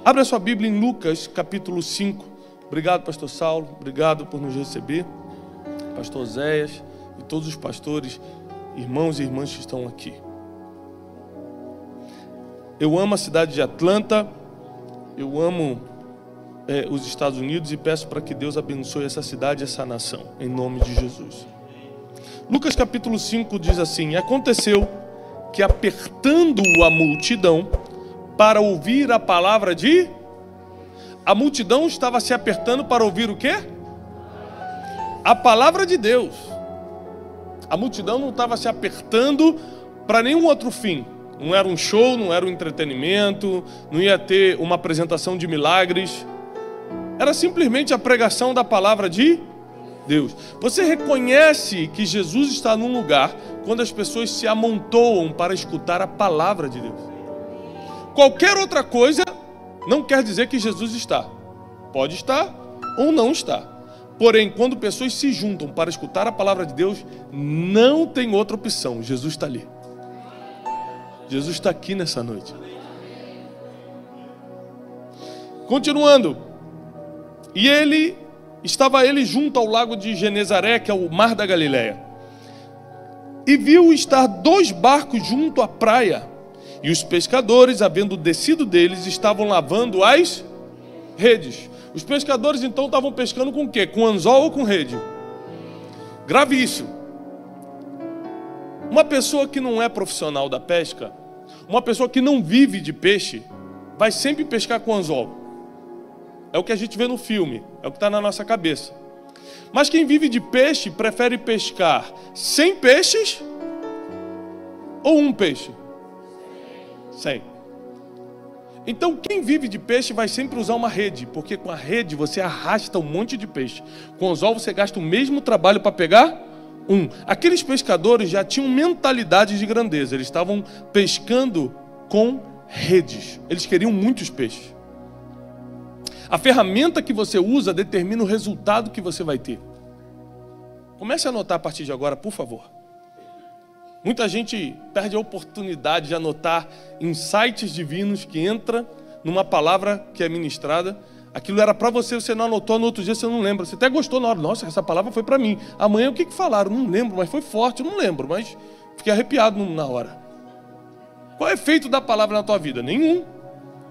Abra a sua Bíblia em Lucas, capítulo 5. Obrigado, pastor Saulo. Obrigado por nos receber. Pastor Zéias e todos os pastores, irmãos e irmãs que estão aqui. Eu amo a cidade de Atlanta. Eu amo os Estados Unidos e peço para que Deus abençoe essa cidade e essa nação, em nome de Jesus. Lucas capítulo 5 diz assim: aconteceu que, apertando-o a multidão para ouvir a palavra de... A multidão estava se apertando para ouvir o quê? A palavra de Deus. A multidão não estava se apertando para nenhum outro fim. Não era um show, não era um entretenimento, não ia ter uma apresentação de milagres. Era simplesmente a pregação da palavra de Deus. Você reconhece que Jesus está num lugar quando as pessoas se amontoam para escutar a palavra de Deus. Qualquer outra coisa não quer dizer que Jesus está. Pode estar ou não está. Porém, quando pessoas se juntam para escutar a palavra de Deus, não tem outra opção. Jesus está ali. Jesus está aqui nessa noite. Continuando. E estava ele junto ao lago de Genezaré, que é o mar da Galileia. E viu estar 2 barcos junto à praia. E os pescadores, havendo descido deles, estavam lavando as redes. Os pescadores então estavam pescando com o quê? Com anzol ou com rede? Grave isso. Uma pessoa que não é profissional da pesca, uma pessoa que não vive de peixe, vai sempre pescar com anzol. É o que a gente vê no filme, é o que está na nossa cabeça. Mas quem vive de peixe prefere pescar 100 peixes ou um peixe? 100. Então quem vive de peixe vai sempre usar uma rede, porque com a rede você arrasta um monte de peixe. Com o anzol você gasta o mesmo trabalho para pegar um. Aqueles pescadores já tinham mentalidade de grandeza, eles estavam pescando com redes, eles queriam muitos peixes. A ferramenta que você usa determina o resultado que você vai ter. Comece a anotar a partir de agora, por favor. Muita gente perde a oportunidade de anotar insights divinos que entra numa palavra que é ministrada. Aquilo era para você, você não anotou, no outro dia você não lembra. Você até gostou na hora, nossa, essa palavra foi para mim. Amanhã o que falaram? Não lembro, mas foi forte, não lembro, mas fiquei arrepiado na hora. Qual é o efeito da palavra na tua vida? Nenhum.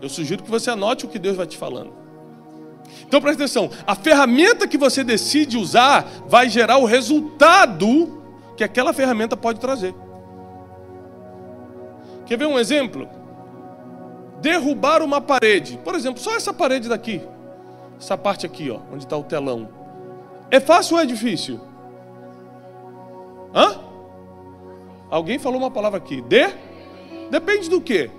Eu sugiro que você anote o que Deus vai te falando. Então presta atenção, a ferramenta que você decide usar vai gerar o resultado que aquela ferramenta pode trazer. Quer ver um exemplo? Derrubar uma parede. Por exemplo, só essa parede daqui. Essa parte aqui, ó, onde está o telão. É fácil ou é difícil? Hã? Alguém falou uma palavra aqui. Depende do quê?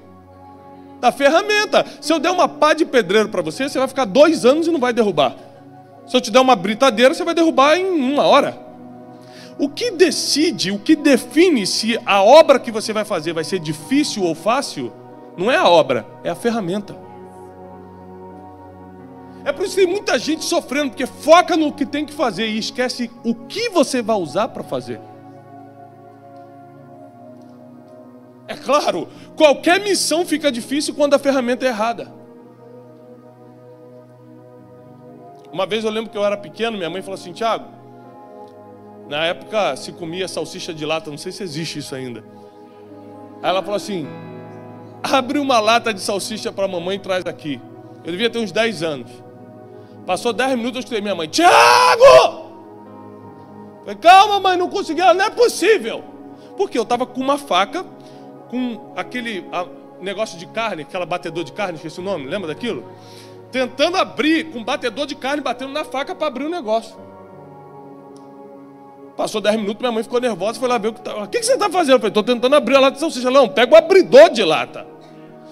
Da ferramenta. Se eu der uma pá de pedreiro para você, você vai ficar 2 anos e não vai derrubar. Se eu te der uma britadeira, você vai derrubar em 1 hora. O que decide, o que define se a obra que você vai fazer vai ser difícil ou fácil, não é a obra, é a ferramenta. É por isso que tem muita gente sofrendo, porque foca no que tem que fazer e esquece o que você vai usar para fazer. É claro, qualquer missão fica difícil quando a ferramenta é errada. Uma vez eu lembro que eu era pequeno, minha mãe falou assim: Tiago, na época se comia salsicha de lata, não sei se existe isso ainda. Aí ela falou assim: abre uma lata de salsicha para a mamãe e traz aqui. Eu devia ter uns 10 anos. Passou 10 minutos, eu escutei minha mãe: Tiago! Falei: calma, mãe, não consegui, não é possível. Porque eu estava com uma faca, com aquele negócio de carne, aquela batedor de carne, esqueci o nome, lembra daquilo? Tentando abrir, com batedor de carne, batendo na faca para abrir o negócio. Passou 10 minutos, minha mãe ficou nervosa, foi lá ver o que estava. O que você está fazendo? Eu falei: estou tentando abrir a lata de salsicha. Não, pega o abridor de lata.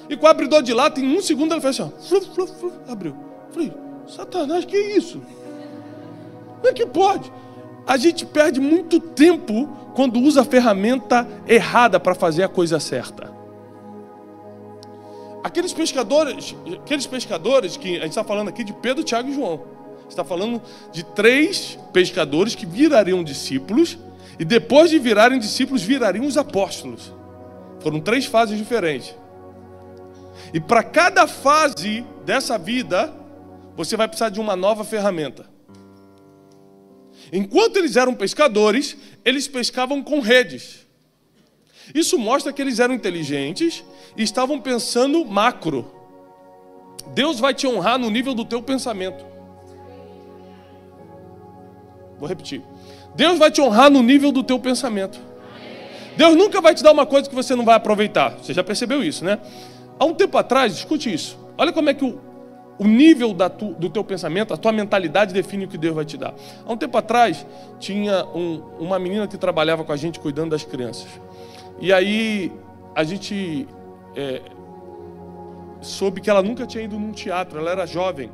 E com o abridor de lata, em 1 segundo, ela fez assim, ó, fluf, fluf, fluf, abriu. Eu falei: Satanás, que é isso? Como é que pode? A gente perde muito tempo quando usa a ferramenta errada para fazer a coisa certa. Aqueles pescadores que a gente está falando aqui de Pedro, Tiago e João. Está falando de 3 pescadores que virariam discípulos e depois de virarem discípulos, virariam os apóstolos. Foram 3 fases diferentes. E para cada fase dessa vida, você vai precisar de uma nova ferramenta. Enquanto eles eram pescadores, eles pescavam com redes. Isso mostra que eles eram inteligentes e estavam pensando macro. Deus vai te honrar no nível do teu pensamento. Vou repetir. Deus vai te honrar no nível do teu pensamento. Deus nunca vai te dar uma coisa que você não vai aproveitar. Você já percebeu isso, né? Há um tempo atrás, escute isso. Olha como é que o nível do teu pensamento, a tua mentalidade define o que Deus vai te dar. Há um tempo atrás, tinha uma menina que trabalhava com a gente cuidando das crianças. E aí, a gente soube que ela nunca tinha ido num teatro. Ela era jovem.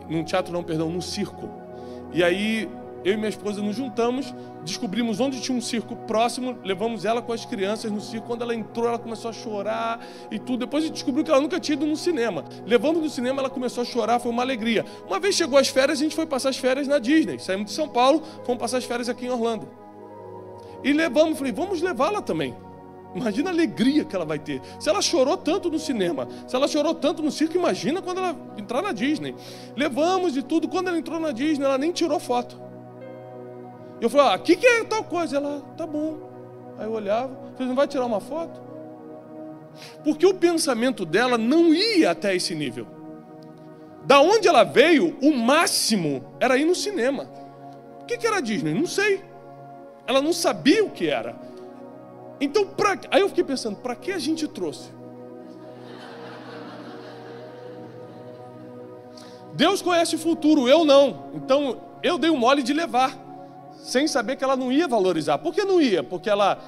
Num teatro não, perdão, num circo. E aí, eu e minha esposa nos juntamos, descobrimos onde tinha um circo próximo, levamos ela com as crianças no circo. Quando ela entrou, ela começou a chorar e tudo. Depois a gente descobriu que ela nunca tinha ido no cinema. Levamos no cinema, ela começou a chorar, foi uma alegria. Uma vez chegou as férias, a gente foi passar as férias na Disney. Saímos de São Paulo, fomos passar as férias aqui em Orlando. E levamos, falei, vamos levá-la também. Imagina a alegria que ela vai ter. Se ela chorou tanto no cinema, se ela chorou tanto no circo, imagina quando ela entrar na Disney. Levamos e tudo. Quando ela entrou na Disney, ela nem tirou foto. Eu falei, aqui que é tal coisa. Ela, tá bom. Aí eu olhava, você não vai tirar uma foto? Porque o pensamento dela não ia até esse nível. Da onde ela veio, o máximo era ir no cinema. O que era Disney? Não sei. Ela não sabia o que era. Então, aí eu fiquei pensando, para que a gente trouxe? Deus conhece o futuro, eu não. Então, eu dei o mole de levar, sem saber que ela não ia valorizar. Por que não ia? Porque ela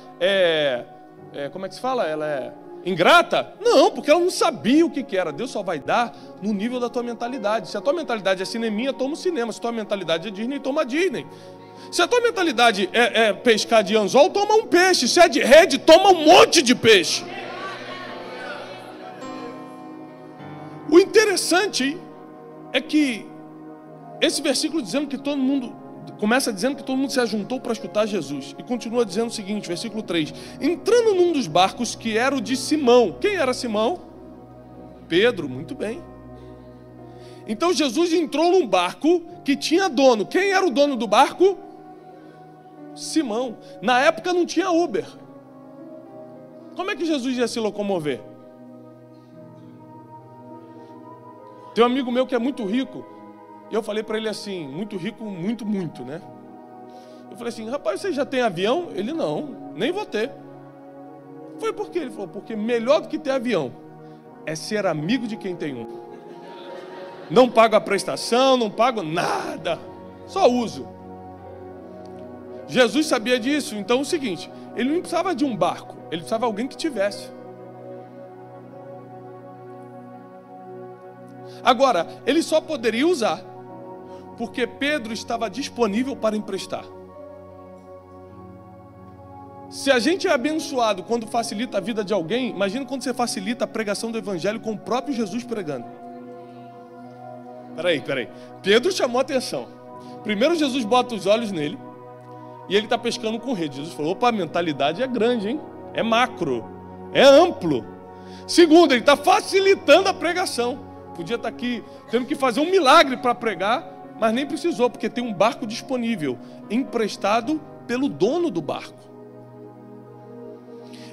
como é que se fala? Ela é ingrata? Não, porque ela não sabia o que era. Deus só vai dar no nível da tua mentalidade. Se a tua mentalidade é cineminha, toma o cinema. Se a tua mentalidade é Disney, toma a Disney. Se a tua mentalidade é pescar de anzol, toma um peixe. Se é de rede, toma um monte de peixe. O interessante é que esse versículo dizendo que todo mundo, começa dizendo que todo mundo se ajuntou para escutar Jesus. E continua dizendo o seguinte, versículo 3. Entrando num dos barcos que era o de Simão. Quem era Simão? Pedro, muito bem. Então Jesus entrou num barco que tinha dono. Quem era o dono do barco? Simão. Na época não tinha Uber. Como é que Jesus ia se locomover? Tem um amigo meu que é muito rico. E eu falei para ele assim, muito rico, muito, né? Eu falei assim, rapaz, você já tem avião? Ele, não, nem vou ter. Foi por quê? Ele falou, porque melhor do que ter avião é ser amigo de quem tem um. Não pago a prestação, não pago nada, só uso. Jesus sabia disso, então é o seguinte, ele não precisava de um barco, ele precisava de alguém que tivesse. Agora, ele só poderia usar porque Pedro estava disponível para emprestar. Se a gente é abençoado quando facilita a vida de alguém, imagina quando você facilita a pregação do evangelho com o próprio Jesus pregando. Peraí. Pedro chamou a atenção. Primeiro Jesus bota os olhos nele e ele está pescando com rede. Jesus falou, opa, a mentalidade é grande, hein? É macro, é amplo. Segundo, ele está facilitando a pregação. Podia estar aqui tendo que fazer um milagre para pregar, mas nem precisou, porque tem um barco disponível, emprestado pelo dono do barco.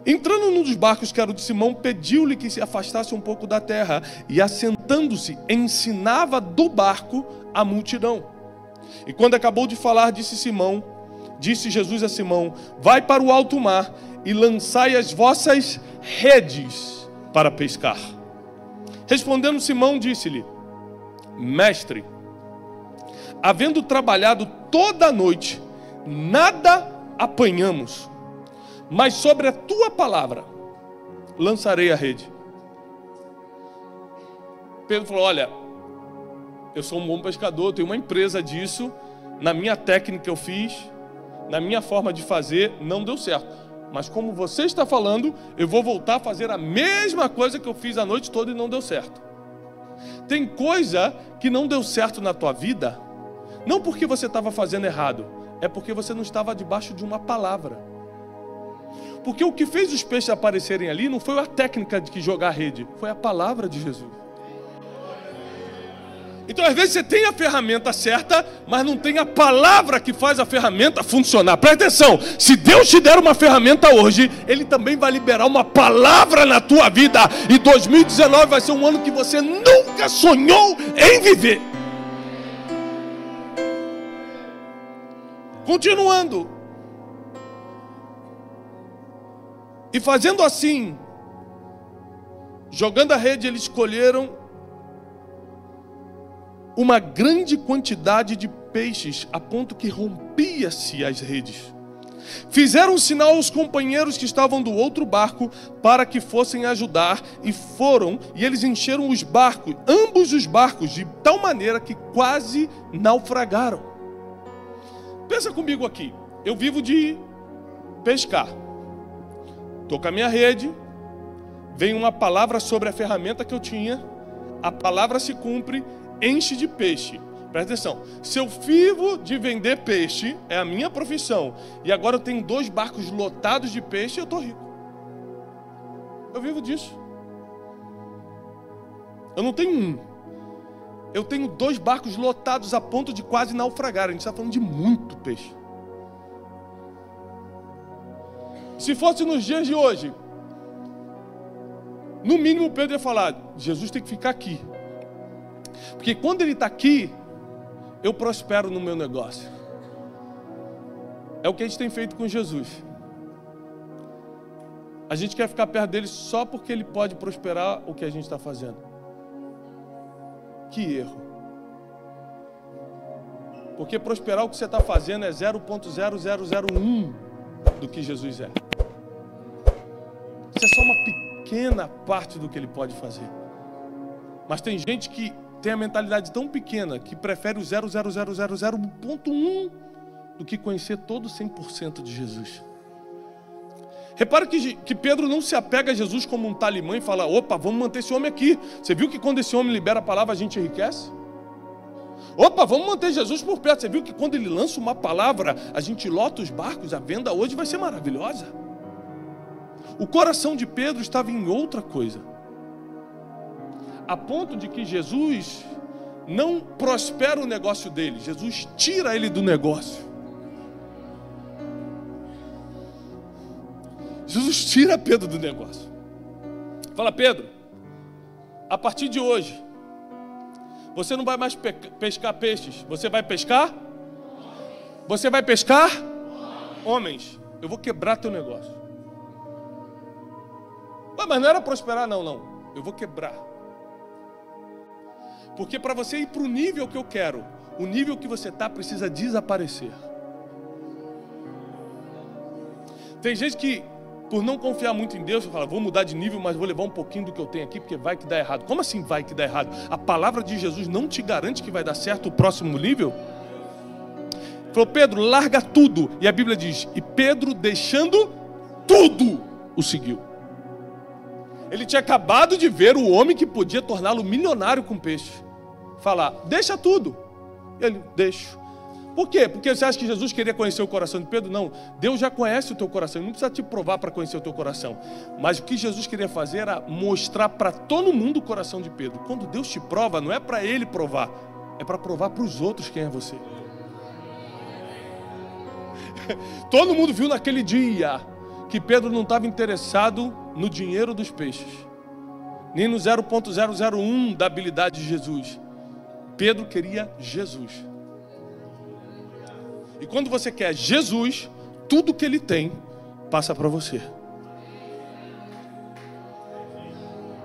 Entrando num dos barcos que era o de Simão, pediu-lhe que se afastasse um pouco da terra, e assentando-se, ensinava do barco a multidão. E quando acabou de falar, disse Jesus a Simão, vai para o alto mar e lançai as vossas redes para pescar. Respondendo Simão, disse-lhe, mestre, havendo trabalhado toda a noite, nada apanhamos, mas sobre a tua palavra lançarei a rede. Pedro falou, olha, eu sou um bom pescador, tenho uma empresa disso, na minha técnica eu fiz, na minha forma de fazer, não deu certo. Mas como você está falando, eu vou voltar a fazer a mesma coisa que eu fiz a noite toda e não deu certo. Tem coisa que não deu certo na tua vida, não porque você estava fazendo errado, é porque você não estava debaixo de uma palavra. Porque o que fez os peixes aparecerem ali não foi a técnica de jogar a rede, foi a palavra de Jesus. Então, às vezes, você tem a ferramenta certa, mas não tem a palavra que faz a ferramenta funcionar. Presta atenção, se Deus te der uma ferramenta hoje, Ele também vai liberar uma palavra na tua vida. E 2019 vai ser um ano que você nunca sonhou em viver. Continuando. E fazendo assim, jogando a rede, eles colheram uma grande quantidade de peixes, a ponto que rompia-se as redes. Fizeram um sinal aos companheiros que estavam do outro barco para que fossem ajudar, e foram, e eles encheram os barcos, ambos os barcos, de tal maneira que quase naufragaram. Pensa comigo aqui, eu vivo de pescar. Estou com a minha rede, vem uma palavra sobre a ferramenta que eu tinha, a palavra se cumpre, enche de peixe. Presta atenção, se eu vivo de vender peixe, é a minha profissão, e agora eu tenho 2 barcos lotados de peixe, eu estou rico. Eu vivo disso. Eu não tenho um, eu tenho 2 barcos lotados a ponto de quase naufragar. A gente está falando de muito peixe. Se fosse nos dias de hoje, no mínimo Pedro ia falar: Jesus tem que ficar aqui, porque quando Ele está aqui, eu prospero no meu negócio. É o que a gente tem feito com Jesus. A gente quer ficar perto dele só porque Ele pode prosperar o que a gente está fazendo. Que erro. Porque prosperar o que você está fazendo é 0,0001 do que Jesus é. Isso é só uma pequena parte do que Ele pode fazer. Mas tem gente que tem a mentalidade tão pequena que prefere o 0,0001 do que conhecer todo 100% de Jesus. Repara que Pedro não se apega a Jesus como um talimã e fala: opa, vamos manter esse homem aqui. Você viu que quando esse homem libera a palavra a gente enriquece? Opa, vamos manter Jesus por perto. Você viu que quando ele lança uma palavra a gente lota os barcos? A venda hoje vai ser maravilhosa. O coração de Pedro estava em outra coisa, a ponto de que Jesus não prospera o negócio dele, Jesus tira ele do negócio. Jesus tira Pedro do negócio. Fala: Pedro, a partir de hoje, você não vai mais pescar peixes, você vai pescar? Você vai pescar? Homens. Eu vou quebrar teu negócio. Mas não era prosperar, não. Eu vou quebrar. Porque para você ir para o nível que eu quero, o nível que você está precisa desaparecer. Tem gente que, por não confiar muito em Deus, fala: vou mudar de nível, mas vou levar um pouquinho do que eu tenho aqui, porque vai que dá errado. Como assim vai que dá errado? A palavra de Jesus não te garante que vai dar certo o próximo nível? Falou: Pedro, larga tudo. E a Bíblia diz: e Pedro, deixando tudo, o seguiu. Ele tinha acabado de ver o homem que podia torná-lo milionário com peixe. Falar: deixa tudo. Ele: deixa. Por quê? Porque você acha que Jesus queria conhecer o coração de Pedro? Não. Deus já conhece o teu coração. Ele não precisa te provar para conhecer o teu coração. Mas o que Jesus queria fazer era mostrar para todo mundo o coração de Pedro. Quando Deus te prova, não é para Ele provar, é para provar para os outros quem é você. Todo mundo viu naquele dia que Pedro não estava interessado no dinheiro dos peixes, nem no 0,001 da habilidade de Jesus. Pedro queria Jesus. E quando você quer Jesus, tudo que Ele tem passa para você.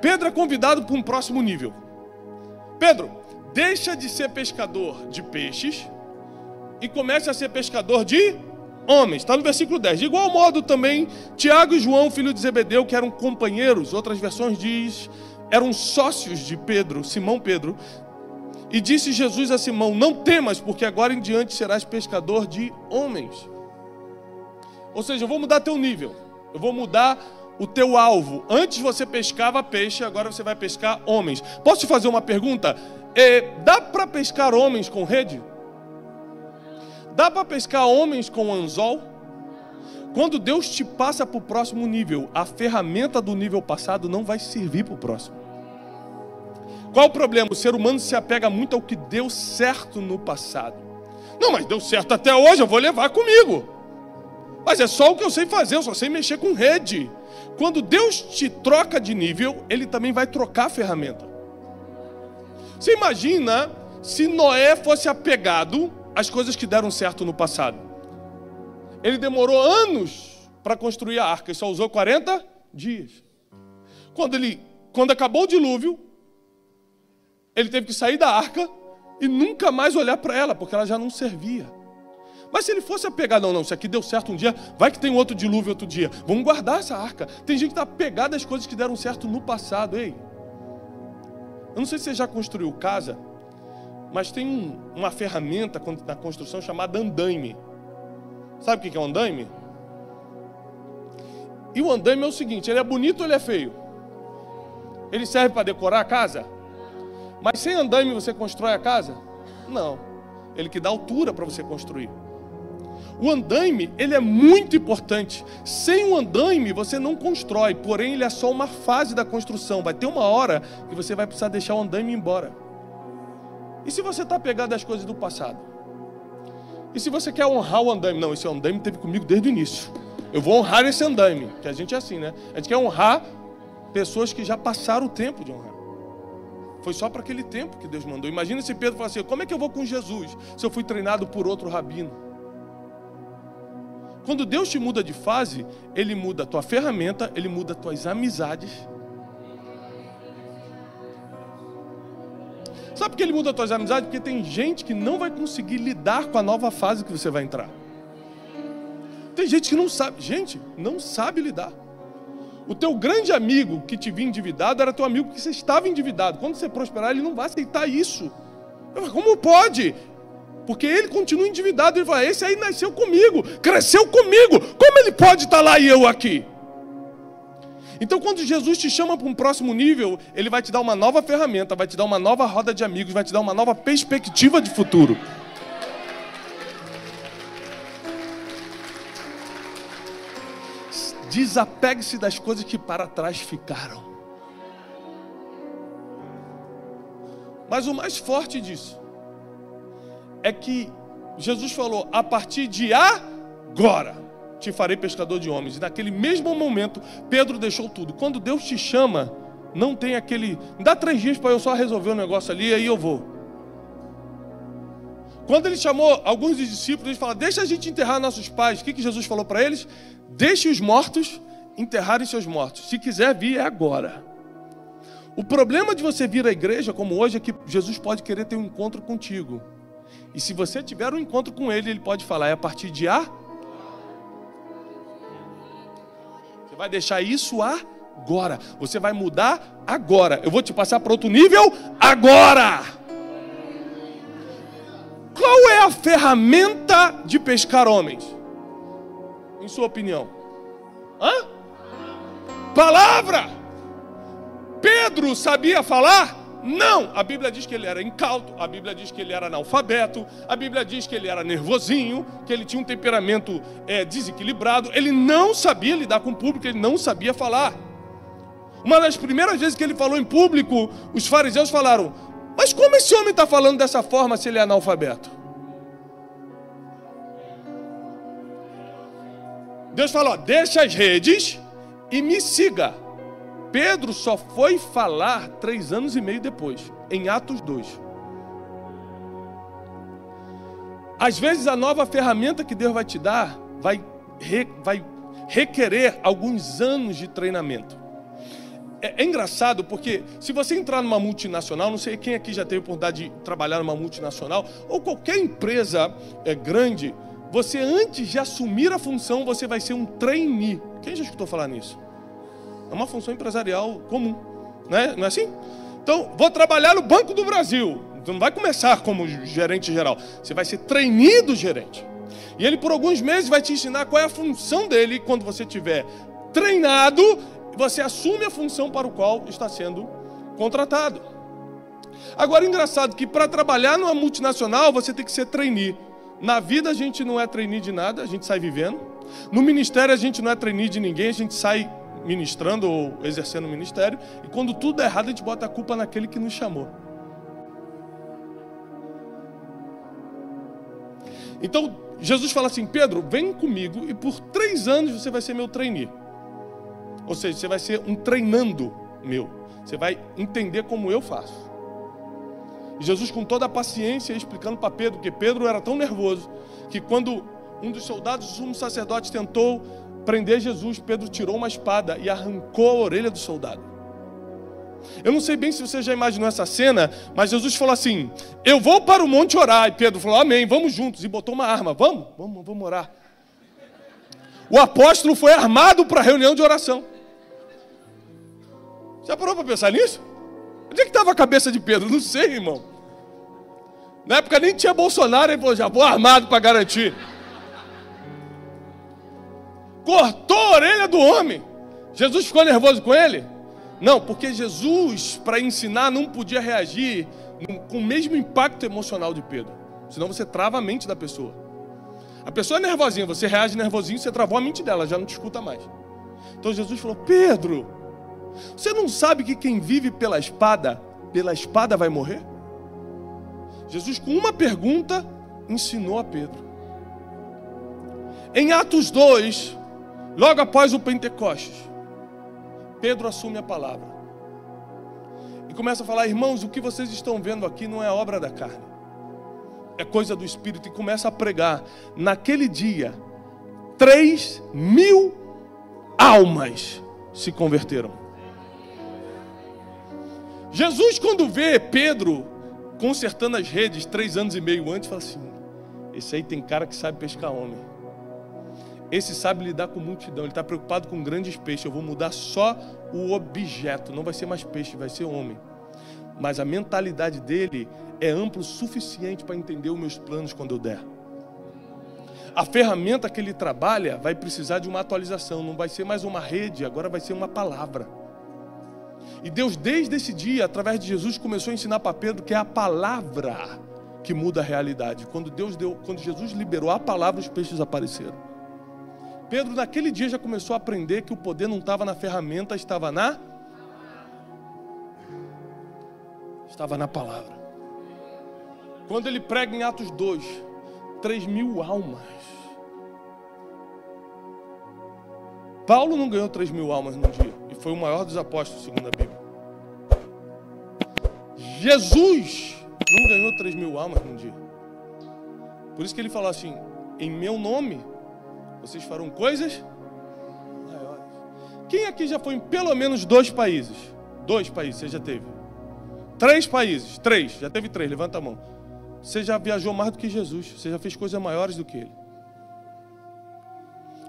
Pedro é convidado para um próximo nível. Pedro, deixa de ser pescador de peixes e comece a ser pescador de homens. Está no versículo 10. De igual modo também, Tiago e João, filho de Zebedeu, que eram companheiros, outras versões diz, eram sócios de Pedro, Simão Pedro. E disse Jesus a Simão: não temas, porque agora em diante serás pescador de homens. Ou seja, eu vou mudar teu nível, eu vou mudar o teu alvo. Antes você pescava peixe, agora você vai pescar homens. Posso te fazer uma pergunta? Dá para pescar homens com rede? Dá para pescar homens com anzol? Quando Deus te passa para o próximo nível, a ferramenta do nível passado não vai servir para o próximo. Qual o problema? O ser humano se apega muito ao que deu certo no passado. Não, mas deu certo até hoje, eu vou levar comigo. Mas é só o que eu sei fazer, eu só sei mexer com rede. Quando Deus te troca de nível, Ele também vai trocar a ferramenta. Você imagina se Noé fosse apegado às coisas que deram certo no passado. Ele demorou anos para construir a arca e só usou 40 dias. Quando acabou o dilúvio, ele teve que sair da arca e nunca mais olhar para ela, porque ela já não servia. Mas se ele fosse apegado, não, isso aqui deu certo um dia, vai que tem outro dilúvio outro dia. Vamos guardar essa arca. Tem gente que está apegada às coisas que deram certo no passado. Ei, eu não sei se você já construiu casa, mas tem uma ferramenta na construção chamada andaime. Sabe o que é um andaime? E o andaime é o seguinte, ele é bonito ou ele é feio? Ele serve para decorar a casa? Mas sem andaime você constrói a casa? Não. Ele que dá altura para você construir. O andaime, ele é muito importante. Sem o andaime você não constrói, porém ele é só uma fase da construção. Vai ter uma hora que você vai precisar deixar o andaime embora. E se você está pegado às coisas do passado? E se você quer honrar o andaime? Não, esse andaime esteve comigo desde o início. Eu vou honrar esse andaime, que a gente é assim, né? A gente quer honrar pessoas que já passaram o tempo de honrar. Foi só para aquele tempo que Deus mandou. Imagina se Pedro falasse assim, como é que eu vou com Jesus se eu fui treinado por outro rabino? Quando Deus te muda de fase, Ele muda a tua ferramenta, Ele muda as tuas amizades. Sabe por que Ele muda as tuas amizades? Porque tem gente que não vai conseguir lidar com a nova fase que você vai entrar. Tem gente que não sabe. Gente, não sabe lidar. O teu grande amigo que te vinha endividado era teu amigo que você estava endividado. Quando você prosperar, ele não vai aceitar isso. Eu falo, como pode? Porque ele continua endividado. Ele fala, esse aí nasceu comigo, cresceu comigo. Como ele pode estar lá e eu aqui? Então, quando Jesus te chama para um próximo nível, Ele vai te dar uma nova ferramenta, vai te dar uma nova roda de amigos, vai te dar uma nova perspectiva de futuro. Desapegue-se das coisas que para trás ficaram. Mas o mais forte disso é que Jesus falou, a partir de agora te farei pescador de homens. E naquele mesmo momento, Pedro deixou tudo. Quando Deus te chama, não tem aquele... Me dá 3 dias para eu só resolver um negócio ali, aí eu vou. Quando Ele chamou alguns dos discípulos, Ele falou, deixa a gente enterrar nossos pais. O que Jesus falou para eles? Deixe os mortos enterrarem seus mortos. Se quiser vir, é agora. O problema de você vir à igreja como hoje é que Jesus pode querer ter um encontro contigo. E se você tiver um encontro com Ele, Ele pode falar, é a partir de Você vai deixar isso agora. Você vai mudar agora. Eu vou te passar para outro nível agora. Qual é a ferramenta de pescar homens? Em sua opinião? Palavra. Pedro sabia falar? Não. A Bíblia diz que ele era incauto. A Bíblia diz que ele era analfabeto. A Bíblia diz que ele era nervosinho, que ele tinha um temperamento desequilibrado. Ele não sabia lidar com o público, ele não sabia falar. Uma das primeiras vezes que ele falou em público, os fariseus falaram, mas como esse homem está falando dessa forma se ele é analfabeto? Deus falou, deixa as redes e me siga. Pedro só foi falar 3 anos e meio depois, em Atos 2. Às vezes a nova ferramenta que Deus vai te dar vai requerer alguns anos de treinamento. É engraçado porque se você entrar numa multinacional, não sei quem aqui já teve a oportunidade de trabalhar numa multinacional, ou qualquer empresa grande, você antes de assumir a função, você vai ser um trainee. Quem já escutou falar nisso? É uma função empresarial comum, né? Não é assim? Então, vou trabalhar no Banco do Brasil. Você não vai começar como gerente geral. Você vai ser trainee do gerente. E ele, por alguns meses, vai te ensinar qual é a função dele. Quando você estiver treinado, você assume a função para o qual está sendo contratado. Agora, engraçado que para trabalhar numa multinacional, você tem que ser trainee. Na vida, a gente não é trainee de nada, a gente sai vivendo. No ministério a gente não é trainee de ninguém, a gente sai ministrando ou exercendo o ministério, e quando tudo é errado a gente bota a culpa naquele que nos chamou. Então Jesus fala assim: Pedro, vem comigo e por 3 anos você vai ser meu trainee. Ou seja, você vai ser um treinando meu. Você vai entender como eu faço. E Jesus, com toda a paciência, explicando para Pedro, que Pedro era tão nervoso, que quando um dos soldados do sumo sacerdote tentou prender Jesus, Pedro tirou uma espada e arrancou a orelha do soldado. Eu não sei bem se você já imaginou essa cena, mas Jesus falou assim: eu vou para o monte orar. E Pedro falou: amém, vamos juntos. E botou uma arma. Vamos orar. O apóstolo foi armado para a reunião de oração. Já parou para pensar nisso? Onde é que estava a cabeça de Pedro? Não sei, irmão. Na época nem tinha Bolsonaro, ele falou: já vou armado para garantir. Cortou a orelha do homem. Jesus ficou nervoso com ele? Não, porque Jesus, para ensinar, não podia reagir com o mesmo impacto emocional de Pedro. Senão você trava a mente da pessoa. A pessoa é nervosinha, você reage nervosinho, você travou a mente dela, já não te escuta mais. Então Jesus falou: Pedro, você não sabe que quem vive pela espada vai morrer? Jesus, com uma pergunta, ensinou a Pedro. Em Atos 2, logo após o Pentecostes, Pedro assume a palavra e começa a falar: irmãos, o que vocês estão vendo aqui não é obra da carne, é coisa do Espírito. E começa a pregar. Naquele dia, 3.000 almas se converteram. Jesus, quando vê Pedro consertando as redes 3 anos e meio antes, fala assim: esse aí tem cara que sabe pescar homem. Esse sabe lidar com multidão, ele está preocupado com grandes peixes. Eu vou mudar só o objeto, não vai ser mais peixe, vai ser homem. Mas a mentalidade dele é ampla o suficiente para entender os meus planos quando eu der. A ferramenta que ele trabalha vai precisar de uma atualização, não vai ser mais uma rede, agora vai ser uma palavra. E Deus, desde esse dia, através de Jesus, começou a ensinar para Pedro que é a palavra que muda a realidade. Quando Jesus liberou a palavra, os peixes apareceram. Pedro, naquele dia, já começou a aprender que o poder não estava na ferramenta, estava na palavra. Quando ele prega em Atos 2, 3.000 almas. Paulo não ganhou 3.000 almas num dia, e foi o maior dos apóstolos, segundo a Bíblia. Jesus não ganhou 3.000 almas num dia. Por isso que ele falou assim: em meu nome vocês farão coisas maiores. Quem aqui já foi em pelo menos 2 países? 2 países, você já teve? 3 países, 3, já teve 3, levanta a mão. Você já viajou mais do que Jesus, você já fez coisas maiores do que ele.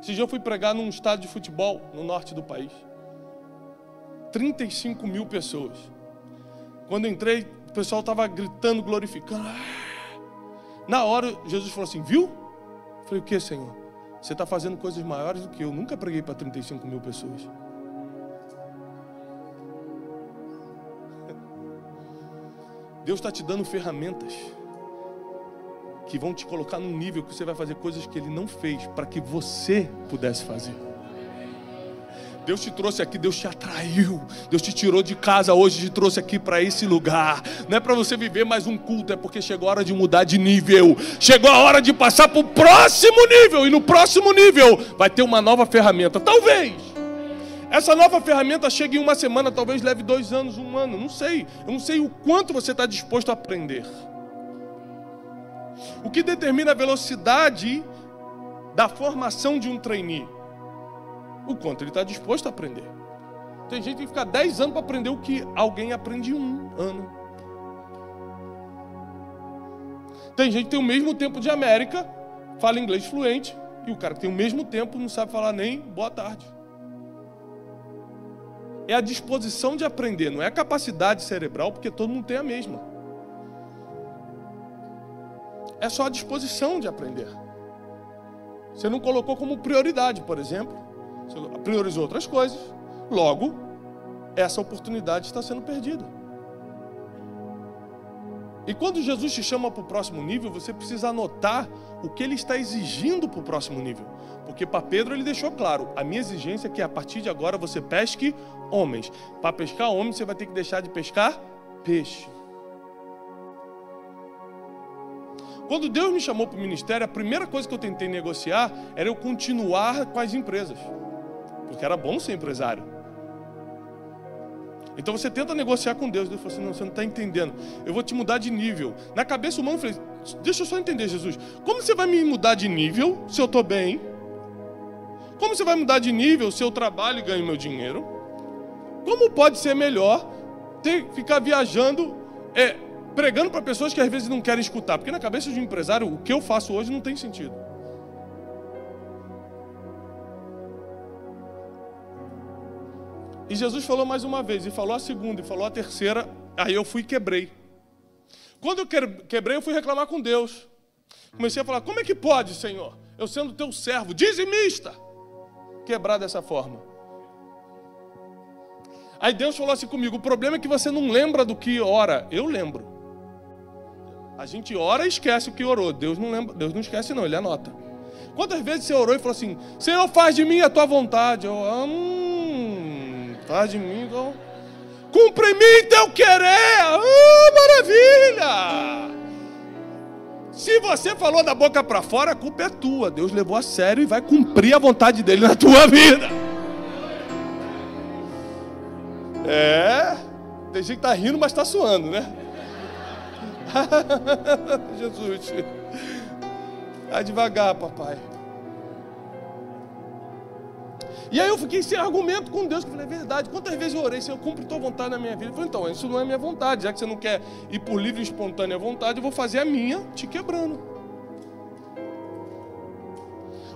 Esse dia eu fui pregar num estádio de futebol no norte do país. 35.000 pessoas. Quando eu entrei, o pessoal estava gritando, glorificando. Na hora, Jesus falou assim: viu? Eu falei: o que, Senhor? Você está fazendo coisas maiores do que eu. Nunca preguei para 35.000 pessoas. Deus está te dando ferramentas que vão te colocar num nível que você vai fazer coisas que Ele não fez para que você pudesse fazer. Deus te trouxe aqui, Deus te atraiu, Deus te tirou de casa hoje, te trouxe aqui para esse lugar. Não é para você viver mais um culto, é porque chegou a hora de mudar de nível. Chegou a hora de passar para o próximo nível. E no próximo nível vai ter uma nova ferramenta. Talvez essa nova ferramenta chegue em uma semana, talvez leve 2 anos, 1 ano, não sei. Eu não sei o quanto você está disposto a aprender. O que determina a velocidade da formação de um trainee? O quanto ele está disposto a aprender. Tem gente que fica 10 anos para aprender o que alguém aprende em 1 ano. Tem gente que tem o mesmo tempo de América, fala inglês fluente, e o cara que tem o mesmo tempo não sabe falar nem boa tarde. É a disposição de aprender, não é a capacidade cerebral, porque todo mundo tem a mesma. É só a disposição de aprender. Você não colocou como prioridade, por exemplo. Você priorizou outras coisas. Logo, essa oportunidade está sendo perdida. E quando Jesus te chama para o próximo nível, você precisa anotar o que ele está exigindo para o próximo nível. Porque para Pedro ele deixou claro, a minha exigência é que a partir de agora você pesque homens. Para pescar homens você vai ter que deixar de pescar peixe. Quando Deus me chamou para o ministério, a primeira coisa que eu tentei negociar era eu continuar com as empresas. Porque era bom ser empresário. Então você tenta negociar com Deus. Deus falou assim, não, você não está entendendo. Eu vou te mudar de nível. Na cabeça humana eu falei, deixa eu só entender, Jesus. Como você vai me mudar de nível se eu estou bem? Como você vai mudar de nível se eu trabalho e ganho meu dinheiro? Como pode ser melhor ficar viajando, pregando para pessoas que às vezes não querem escutar? Porque na cabeça de um empresário, o que eu faço hoje não tem sentido. E Jesus falou mais uma vez, e falou a segunda, e falou a terceira, aí eu fui e quebrei. Quando eu quebrei, eu fui reclamar com Deus. Comecei a falar, como é que pode, Senhor? Eu sendo teu servo, dizimista, quebrar dessa forma. Aí Deus falou assim comigo, o problema é que você não lembra do que ora. Eu lembro. A gente ora e esquece o que orou. Deus não lembra, Deus não esquece não, Ele anota. Quantas vezes você orou e falou assim, Senhor, faz de mim a tua vontade. Faz de mim, então. Cumpre em mim teu querer. Maravilha! Se você falou da boca para fora, a culpa é tua. Deus levou a sério e vai cumprir a vontade dele na tua vida. Tem gente que tá rindo, mas tá suando, né? Jesus. Vai devagar, papai. E aí eu fiquei sem argumento com Deus, que eu falei, é verdade, quantas vezes eu orei, Senhor, cumpre tua vontade na minha vida? Eu falei, então, isso não é minha vontade, já que você não quer ir por livre e espontânea vontade, eu vou fazer a minha, te quebrando.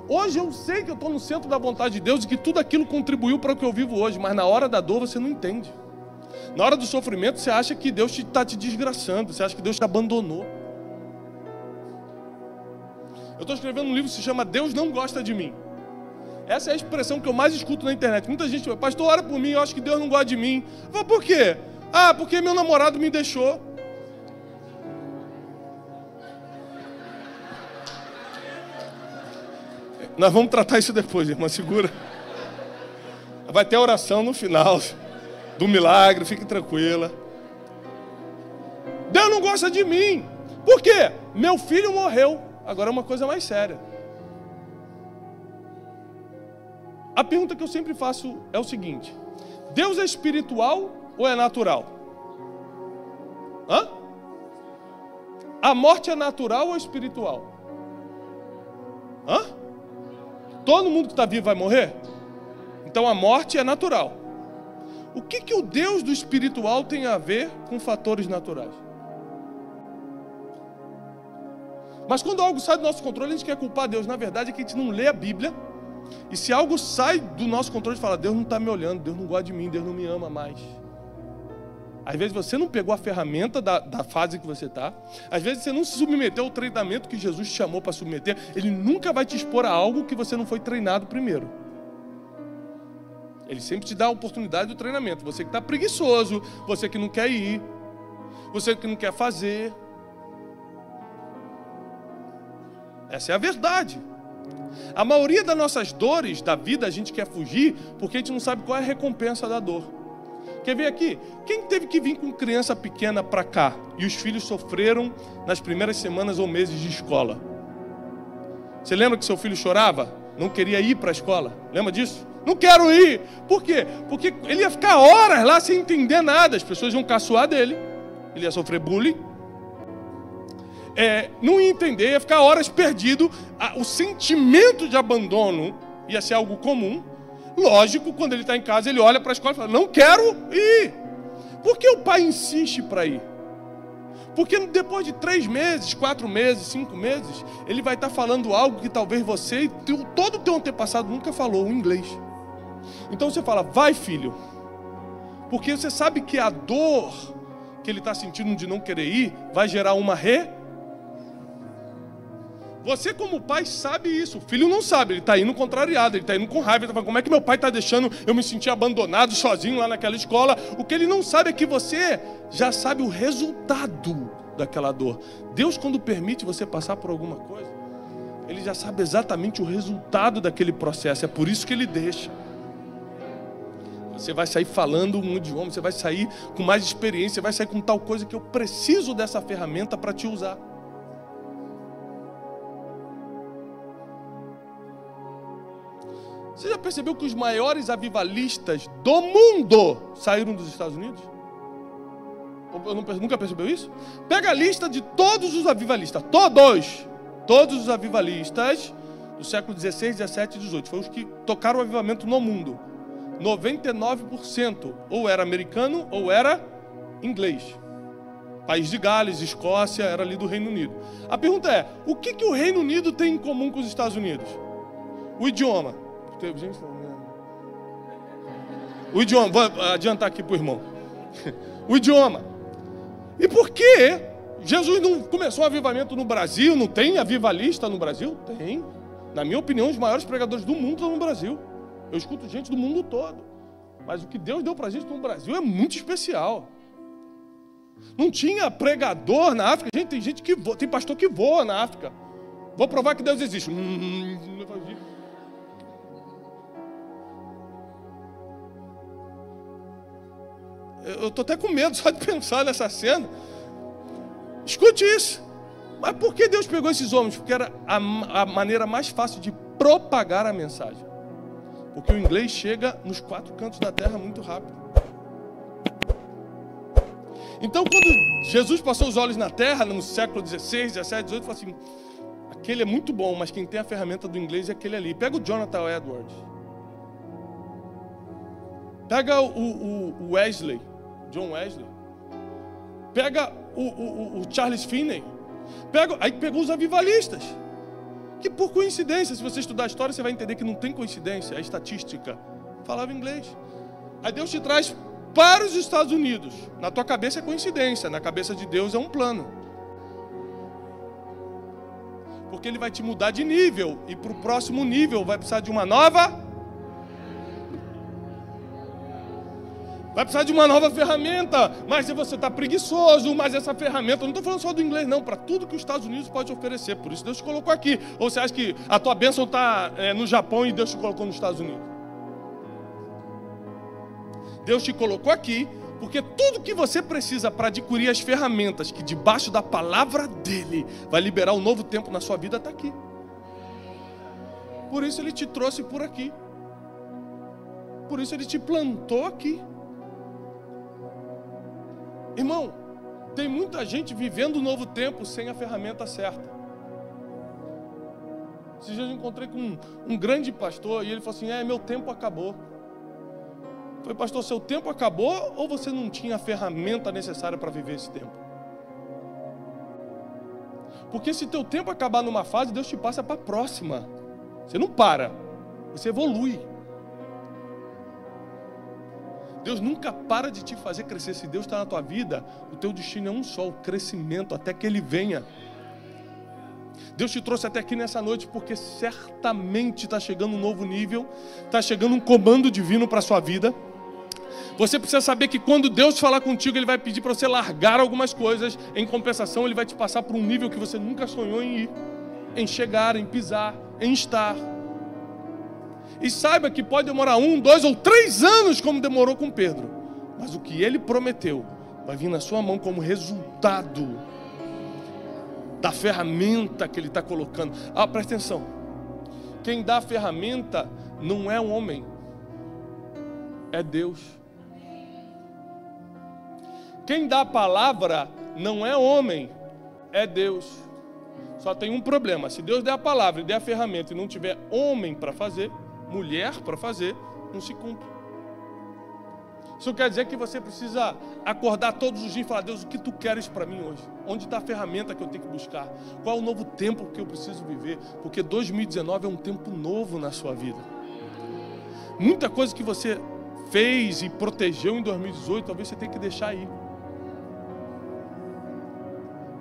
Hoje eu sei que eu estou no centro da vontade de Deus e que tudo aquilo contribuiu para o que eu vivo hoje, mas na hora da dor você não entende. Na hora do sofrimento você acha que Deus está te desgraçando, você acha que Deus te abandonou. Eu estou escrevendo um livro que se chama Deus Não Gosta de Mim. Essa é a expressão que eu mais escuto na internet. Muita gente fala, pastor, ora por mim, eu acho que Deus não gosta de mim. Eu falo, por quê? Porque meu namorado me deixou. Nós vamos tratar isso depois, irmã, segura. Vai ter oração no final do milagre, fique tranquila. Deus não gosta de mim. Por quê? Meu filho morreu. Agora é uma coisa mais séria. A pergunta que eu sempre faço é o seguinte: Deus é espiritual ou é natural? A morte é natural ou espiritual? Todo mundo que está vivo vai morrer? Então a morte é natural. O que o Deus do espiritual tem a ver com fatores naturais? Mas quando algo sai do nosso controle, a gente quer culpar Deus. Na verdade é que a gente não lê a Bíblia. E se algo sai do nosso controle, a gente fala, Deus não está me olhando, Deus não gosta de mim, Deus não me ama mais. Às vezes você não pegou a ferramenta da fase que você está. Às vezes você não se submeteu ao treinamento que Jesus te chamou para submeter. Ele nunca vai te expor a algo que você não foi treinado primeiro. Ele sempre te dá a oportunidade do treinamento. Você que está preguiçoso, você que não quer ir, você que não quer fazer. Essa é a verdade. A maioria das nossas dores da vida a gente quer fugir porque a gente não sabe qual é a recompensa da dor. Quer ver aqui? Quem teve que vir com criança pequena para cá e os filhos sofreram nas primeiras semanas ou meses de escola? Você lembra que seu filho chorava? Não queria ir para a escola? Lembra disso? Não quero ir! Por quê? Porque ele ia ficar horas lá sem entender nada. As pessoas iam caçoar dele. Ele ia sofrer bullying. Não ia entender, ia ficar horas perdido. O sentimento de abandono ia ser algo comum. Lógico, quando ele está em casa, ele olha para a escola e fala, não quero ir. Por que o pai insiste para ir? Porque depois de 3 meses, 4 meses, 5 meses, ele vai estar falando algo que talvez você e todo o teu antepassado nunca falou, o inglês. Então você fala, vai filho. Porque você sabe que a dor que ele está sentindo de não querer ir vai gerar uma Você como pai sabe isso. O filho não sabe, ele está indo contrariado, ele está indo com raiva, ele está falando, como é que meu pai está deixando eu me sentir abandonado, sozinho lá naquela escola? O que ele não sabe é que você já sabe o resultado daquela dor. Deus, quando permite você passar por alguma coisa, Ele já sabe exatamente o resultado daquele processo. É por isso que Ele deixa. Você vai sair falando um idioma, você vai sair com mais experiência, você vai sair com tal coisa que eu preciso dessa ferramenta para te usar. Você já percebeu que os maiores avivalistas do mundo saíram dos Estados Unidos? Nunca percebeu isso? Pega a lista de todos os avivalistas, todos os avivalistas do século 16, 17 e 18, foram os que tocaram o avivamento no mundo. 99% ou era americano ou era inglês. País de Gales, Escócia, era ali do Reino Unido. A pergunta é, o que o Reino Unido tem em comum com os Estados Unidos? O idioma. O idioma, vou adiantar aqui para o irmão. O idioma. E por que Jesus não começou um avivamento no Brasil? Não tem avivalista no Brasil? Tem. Na minha opinião, os maiores pregadores do mundo estão no Brasil. Eu escuto gente do mundo todo. Mas o que Deus deu para a gente no Brasil é muito especial. Não tinha pregador na África. Gente, tem gente que voa, tem pastor que voa na África. Vou provar que Deus existe. Eu estou até com medo só de pensar nessa cena. Escute isso. Mas por que Deus pegou esses homens? Porque era a maneira mais fácil de propagar a mensagem. Porque o inglês chega nos 4 cantos da terra muito rápido. Então, quando Jesus passou os olhos na terra, no século 16, 17, 18, falou assim, aquele é muito bom, mas quem tem a ferramenta do inglês é aquele ali. Pega o Jonathan Edwards. Pega o Wesley, John Wesley. Pega o Charles Finney. Aí pegou os avivalistas. Que por coincidência, se você estudar a história, você vai entender que não tem coincidência, é estatística. Falava inglês. Aí Deus te traz para os Estados Unidos. Na tua cabeça é coincidência, na cabeça de Deus é um plano. Porque Ele vai te mudar de nível, e para o próximo nível vai precisar de uma nova... Vai precisar de uma nova ferramenta, mas se você está preguiçoso, mas essa ferramenta, eu não estou falando só do inglês não, para tudo que os Estados Unidos pode oferecer, por isso Deus te colocou aqui. Ou você acha que a tua bênção está no Japão e Deus te colocou nos Estados Unidos? Deus te colocou aqui, porque tudo que você precisa para adquirir as ferramentas que debaixo da palavra dEle vai liberar um novo tempo na sua vida está aqui. Por isso Ele te trouxe por aqui. Por isso Ele te plantou aqui. Irmão, tem muita gente vivendo um novo tempo sem a ferramenta certa. Esses dias eu encontrei com um grande pastor e ele falou assim, meu tempo acabou. Eu falei, pastor, seu tempo acabou ou você não tinha a ferramenta necessária para viver esse tempo? Porque se teu tempo acabar numa fase, Deus te passa para a próxima. Você não para, você evolui. Deus nunca para de te fazer crescer. Se Deus está na tua vida, o teu destino é um só, o crescimento, até que Ele venha. Deus te trouxe até aqui nessa noite porque certamente está chegando um novo nível, está chegando um comando divino para a sua vida. Você precisa saber que quando Deus falar contigo, Ele vai pedir para você largar algumas coisas. Em compensação, Ele vai te passar por um nível que você nunca sonhou em ir, em chegar, em pisar, em estar. E saiba que pode demorar 1, 2 ou 3 anos, como demorou com Pedro. Mas o que Ele prometeu vai vir na sua mão como resultado da ferramenta que Ele está colocando. Presta atenção. Quem dá a ferramenta não é um homem, é Deus. Quem dá a palavra não é homem, é Deus. Só tem um problema. Se Deus der a palavra e der a ferramenta e não tiver homem para fazer, mulher para fazer, não se cumpre. Isso quer dizer que você precisa acordar todos os dias e falar, Deus, o que Tu queres para mim hoje? Onde está a ferramenta que eu tenho que buscar? Qual é o novo tempo que eu preciso viver? Porque 2019 é um tempo novo na sua vida. Muita coisa que você fez e protegeu em 2018, talvez você tenha que deixar aí.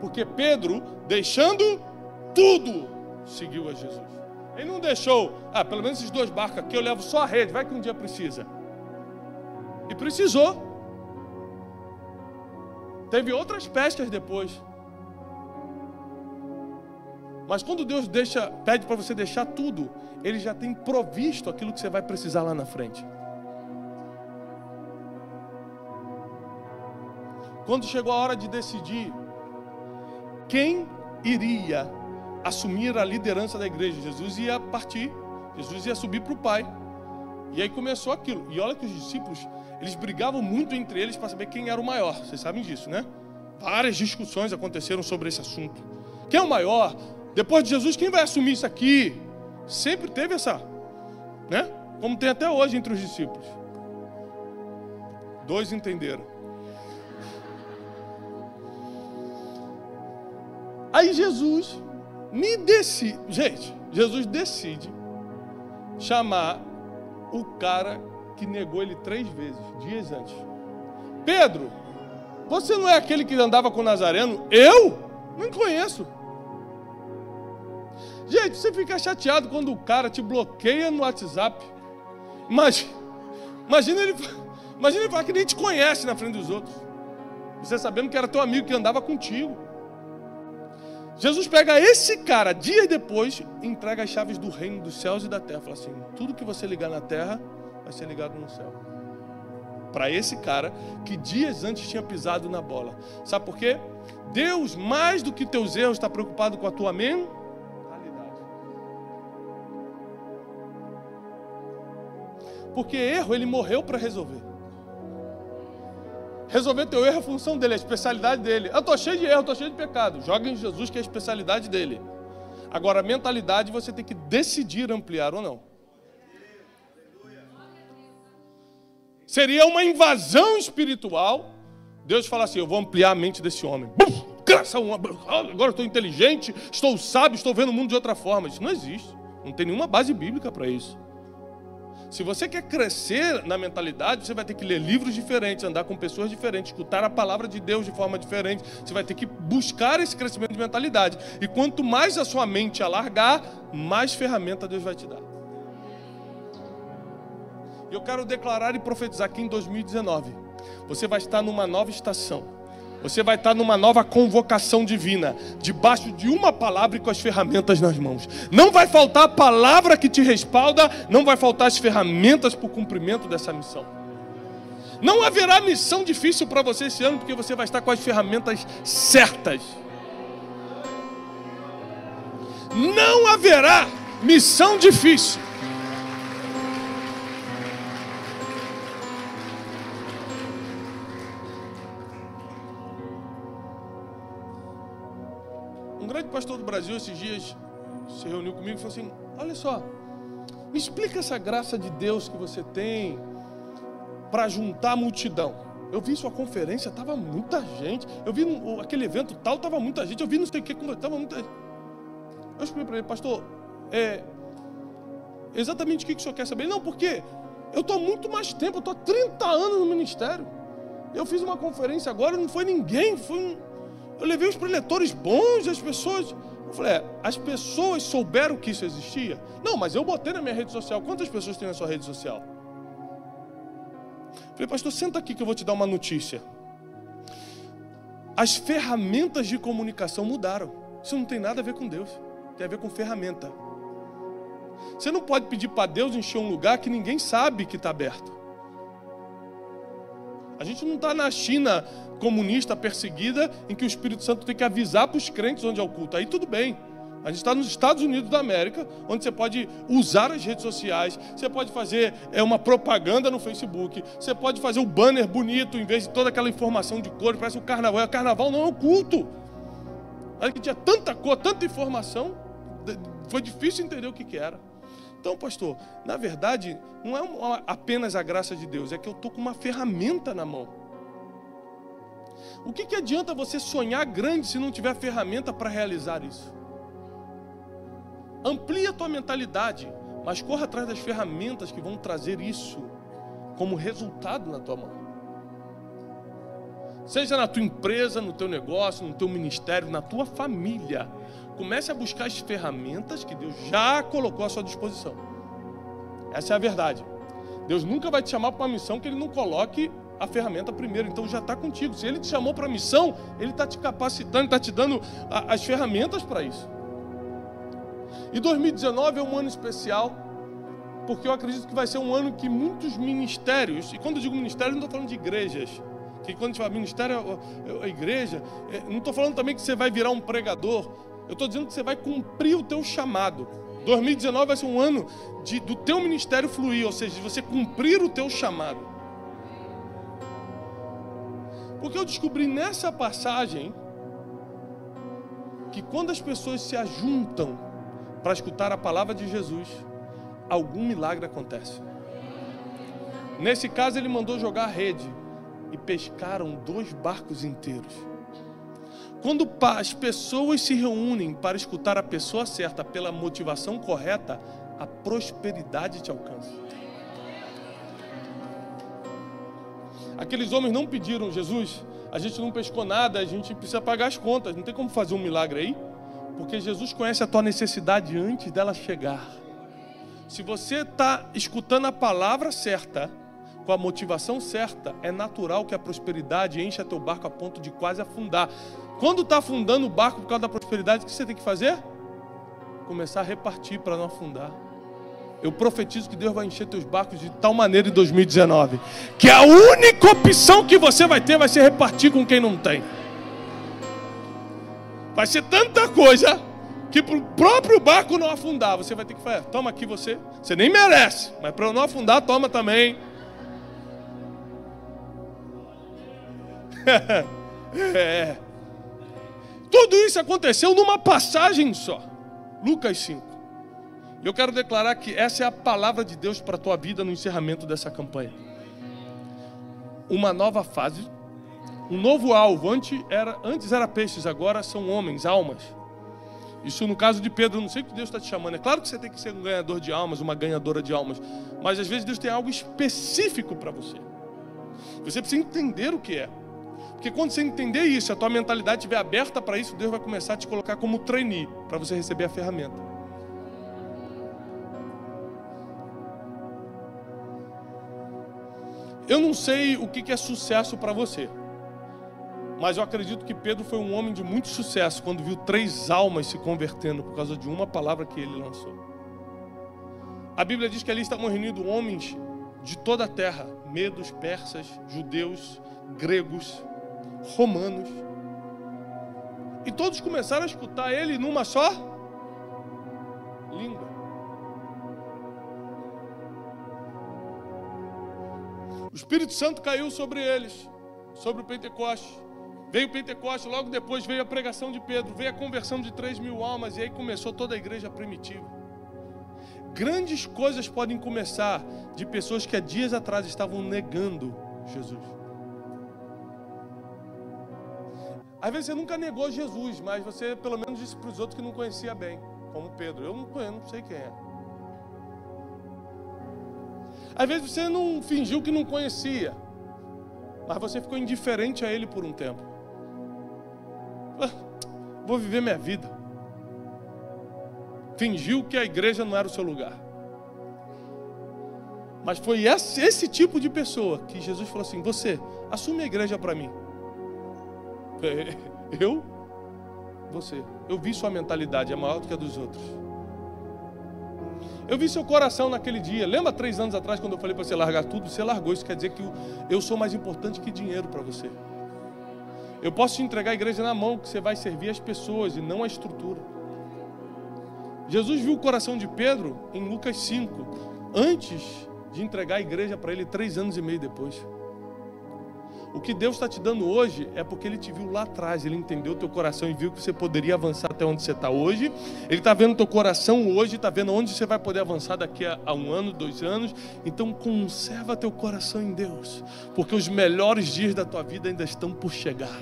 Porque Pedro, deixando tudo, seguiu a Jesus. Ele não deixou, pelo menos esses 2 barcos aqui eu levo só a rede, vai que um dia precisa. E precisou. Teve outras pescas depois. Mas quando Deus pede para você deixar tudo, Ele já tem provisto aquilo que você vai precisar lá na frente. Quando chegou a hora de decidir quem iria assumir a liderança da igreja, Jesus ia partir, Jesus ia subir para o Pai. E aí começou aquilo. E olha que os discípulos, eles brigavam muito entre eles para saber quem era o maior. Vocês sabem disso, né? Várias discussões aconteceram sobre esse assunto. Quem é o maior? Depois de Jesus, quem vai assumir isso aqui? Sempre teve essa, né? Como tem até hoje entre os discípulos. 2 entenderam. Aí Jesus decide chamar o cara que negou ele 3 vezes, dias antes. Pedro, você não é aquele que andava com o Nazareno? Eu? Não conheço. Gente, você fica chateado quando o cara te bloqueia no WhatsApp. Imagina ele falar que nem te conhece na frente dos outros. Você sabendo que era teu amigo que andava contigo. Jesus pega esse cara, dias depois, e entrega as chaves do reino dos céus e da terra. Fala assim, tudo que você ligar na terra, vai ser ligado no céu. Para esse cara, que dias antes tinha pisado na bola. Sabe por quê? Deus, mais do que teus erros, está preocupado com a tua mentalidade. Porque erro, Ele morreu para resolver. Resolver teu erro é a função dele, é a especialidade dele. Eu estou cheio de erro, estou cheio de pecado. Joga em Jesus, que é a especialidade dele. Agora, a mentalidade você tem que decidir ampliar ou não. Seria uma invasão espiritual. Deus fala assim, eu vou ampliar a mente desse homem. Agora eu estou inteligente, estou sábio, estou vendo o mundo de outra forma. Isso não existe. Não tem nenhuma base bíblica para isso. Se você quer crescer na mentalidade, você vai ter que ler livros diferentes, andar com pessoas diferentes, escutar a palavra de Deus de forma diferente. Você vai ter que buscar esse crescimento de mentalidade. E quanto mais a sua mente alargar, mais ferramenta Deus vai te dar. Eu quero declarar e profetizar que em 2019, você vai estar numa nova estação. Você vai estar numa nova convocação divina, debaixo de uma palavra e com as ferramentas nas mãos. Não vai faltar a palavra que te respalda, não vai faltar as ferramentas para o cumprimento dessa missão. Não haverá missão difícil para você esse ano, porque você vai estar com as ferramentas certas. Não haverá missão difícil. Um grande pastor do Brasil esses dias se reuniu comigo e falou assim, olha só, me explica essa graça de Deus que você tem para juntar a multidão. Eu vi sua conferência, estava muita gente. Eu vi aquele evento tal, estava muita gente. Eu vi não sei o que, estava muita gente. Eu expliquei para ele, pastor, exatamente o que o senhor quer saber? Não, porque eu estou há muito mais tempo, eu estou há 30 anos no ministério. Eu fiz uma conferência agora, não foi ninguém, eu levei os preletores bons, as pessoas... Eu falei, as pessoas souberam que isso existia? Não, mas eu botei na minha rede social. Quantas pessoas tem na sua rede social? Eu falei, pastor, senta aqui que eu vou te dar uma notícia. As ferramentas de comunicação mudaram. Isso não tem nada a ver com Deus. Tem a ver com ferramenta. Você não pode pedir para Deus encher um lugar que ninguém sabe que está aberto. A gente não está na China comunista perseguida, em que o Espírito Santo tem que avisar para os crentes onde é o culto. Aí tudo bem. A gente está nos Estados Unidos da América, onde você pode usar as redes sociais, você pode fazer uma propaganda no Facebook, você pode fazer um banner bonito, em vez de toda aquela informação de cor, parece um carnaval. Carnaval não é um culto. Olha que tinha tanta cor, tanta informação, foi difícil entender o que era. Então, pastor, na verdade, não é apenas a graça de Deus, é que eu estou com uma ferramenta na mão. O que adianta você sonhar grande se não tiver ferramenta para realizar isso? Amplie a tua mentalidade, mas corra atrás das ferramentas que vão trazer isso como resultado na tua mão. Seja na tua empresa, no teu negócio, no teu ministério, na tua família. Comece a buscar as ferramentas que Deus já colocou à sua disposição. Essa é a verdade. Deus nunca vai te chamar para uma missão que Ele não coloque a ferramenta primeiro. Então já está contigo. Se Ele te chamou para a missão, Ele está te capacitando, está te dando as ferramentas para isso. E 2019 é um ano especial, porque eu acredito que vai ser um ano que muitos ministérios, e quando eu digo ministério, não estou falando de igrejas, que quando a gente fala ministério é a igreja, não estou falando também que você vai virar um pregador, eu estou dizendo que você vai cumprir o teu chamado. 2019 vai ser um ano do teu ministério fluir, ou seja, de você cumprir o teu chamado. Porque eu descobri nessa passagem que quando as pessoas se ajuntam para escutar a palavra de Jesus, algum milagre acontece. Nesse caso, ele mandou jogar a rede e pescaram 2 barcos inteiros. Quando as pessoas se reúnem para escutar a pessoa certa pela motivação correta, a prosperidade te alcança. Aqueles homens não pediram: Jesus, a gente não pescou nada, a gente precisa pagar as contas, não tem como fazer um milagre aí? Porque Jesus conhece a tua necessidade antes dela chegar. Se você está escutando a palavra certa, com a motivação certa, é natural que a prosperidade encha teu barco a ponto de quase afundar. Quando está afundando o barco por causa da prosperidade, o que você tem que fazer? Começar a repartir para não afundar. Eu profetizo que Deus vai encher teus barcos de tal maneira em 2019, que a única opção que você vai ter vai ser repartir com quem não tem. Vai ser tanta coisa que para o próprio barco não afundar, você vai ter que falar: toma aqui você nem merece, mas para eu não afundar, toma também. Tudo isso aconteceu numa passagem só, Lucas 5. E eu quero declarar que essa é a palavra de Deus para a tua vida no encerramento dessa campanha. Uma nova fase, um novo alvo. Antes era peixes, agora são homens, almas. Isso no caso de Pedro. Eu não sei o que Deus está te chamando. É claro que você tem que ser um ganhador de almas, uma ganhadora de almas, mas às vezes Deus tem algo específico para você. Você precisa entender o que é. Porque quando você entender isso, a tua mentalidade estiver aberta para isso, Deus vai começar a te colocar como trainee, para você receber a ferramenta. Eu não sei o que é sucesso para você, mas eu acredito que Pedro foi um homem de muito sucesso quando viu 3 almas se convertendo por causa de uma palavra que ele lançou. A Bíblia diz que ali estavam reunidos homens de toda a terra, medos, persas, judeus, gregos, romanos, e todos começaram a escutar ele numa só língua. O Espírito Santo caiu sobre eles, sobre o Pentecoste. Veio o Pentecoste, logo depois veio a pregação de Pedro, veio a conversão de 3.000 almas, e aí começou toda a igreja primitiva. Grandes coisas podem começar de pessoas que há dias atrás estavam negando Jesus. Às vezes você nunca negou Jesus, mas você pelo menos disse para os outros que não conhecia bem, como Pedro: eu não conheço, não sei quem é. Às vezes você não fingiu que não conhecia, mas você ficou indiferente a ele por um tempo. Vou viver minha vida. Fingiu que a igreja não era o seu lugar. Mas foi esse tipo de pessoa que Jesus falou assim: você, assume a igreja para mim. Eu? Você. Eu vi sua mentalidade, é maior do que a dos outros. Eu vi seu coração naquele dia. Lembra 3 anos atrás, quando eu falei para você largar tudo? Você largou. Isso quer dizer que eu sou mais importante que dinheiro para você. Eu posso te entregar a igreja na mão, que você vai servir as pessoas e não a estrutura. Jesus viu o coração de Pedro em Lucas 5, antes de entregar a igreja para ele 3 anos e meio depois. O que Deus está te dando hoje é porque Ele te viu lá atrás. Ele entendeu o teu coração e viu que você poderia avançar até onde você está hoje. Ele está vendo o teu coração hoje, está vendo onde você vai poder avançar daqui a 1 ano, 2 anos. Então conserva teu coração em Deus, porque os melhores dias da tua vida ainda estão por chegar.